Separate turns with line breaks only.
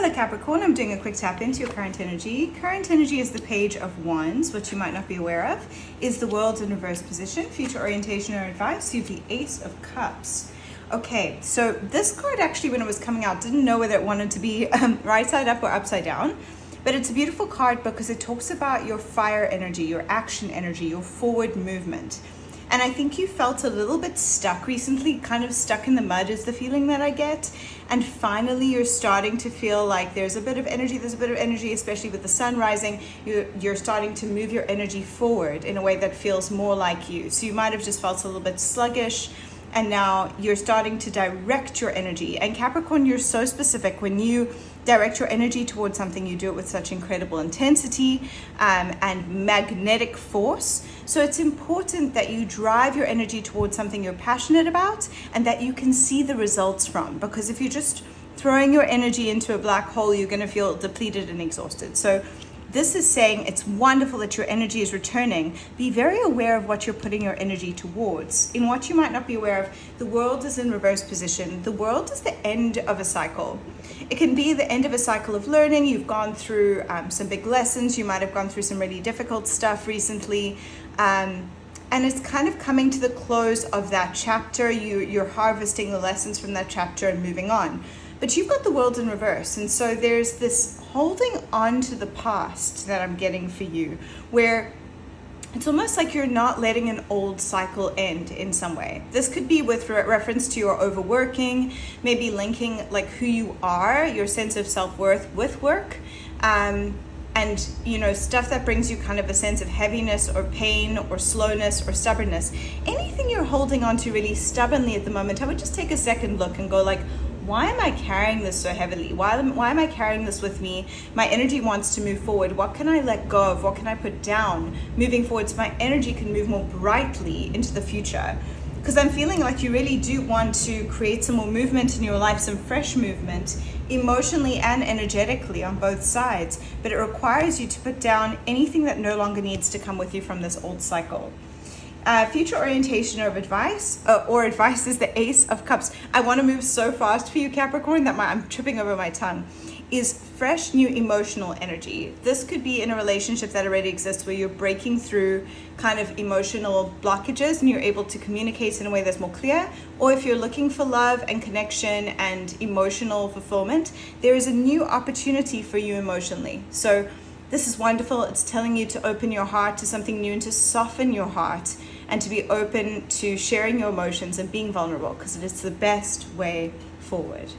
Hello Capricorn, I'm doing a quick tap into your current energy. Current energy is the Page of Wands. What you might not be aware of is the World in reverse position. Future orientation or advice, you have the Ace of Cups. Okay, so this card actually, when it was coming out, didn't know whether it wanted to be right side up or upside down. But it's a beautiful card because it talks about your fire energy, your action energy, your forward movement. And I think you felt a little bit stuck recently, kind of stuck in the mud is the feeling that I get. And finally, you're starting to feel like there's a bit of energy, especially with the sun rising. You're starting to move your energy forward in a way that feels more like you. So you might have just felt a little bit sluggish. And now you're starting to direct your energy. And Capricorn, you're so specific. When you direct your energy towards something, you do it with such incredible intensity and magnetic force. So it's important that you drive your energy towards something you're passionate about and that you can see the results from. Because if you're just throwing your energy into a black hole, you're going to feel depleted and exhausted. So this is saying it's wonderful that your energy is returning. Be very aware of what you're putting your energy towards. In what you might not be aware of, the world is in reverse position. The world is the end of a cycle. It can be the end of a cycle of learning. You've gone through some big lessons. You might have gone through some really difficult stuff recently. And it's kind of coming to the close of that chapter. You're harvesting the lessons from that chapter and moving on. But you've got the world in reverse. And so there's this holding on to the past that I'm getting for you, where it's almost like you're not letting an old cycle end in some way. This could be with reference to your overworking, maybe linking like who you are, your sense of self-worth with work. And stuff that brings you kind of a sense of heaviness or pain or slowness or stubbornness. Anything you're holding on to really stubbornly at the moment, I would just take a second look and go like, why am I carrying this so heavily? Why am I carrying this with me? My energy wants to move forward. What can I let go of? What can I put down moving forward so my energy can move more brightly into the future? Because I'm feeling like you really do want to create some more movement in your life, some fresh movement, emotionally and energetically on both sides. But it requires you to put down anything that no longer needs to come with you from this old cycle. Future orientation or advice is the Ace of Cups. I want to move so fast for you, Capricorn, that I'm tripping over my tongue. Is fresh, new emotional energy. This could be in a relationship that already exists where you're breaking through kind of emotional blockages and you're able to communicate in a way that's more clear. Or if you're looking for love and connection and emotional fulfillment, there is a new opportunity for you emotionally. So this is wonderful. It's telling you to open your heart to something new and to soften your heart and to be open to sharing your emotions and being vulnerable, because it is the best way forward.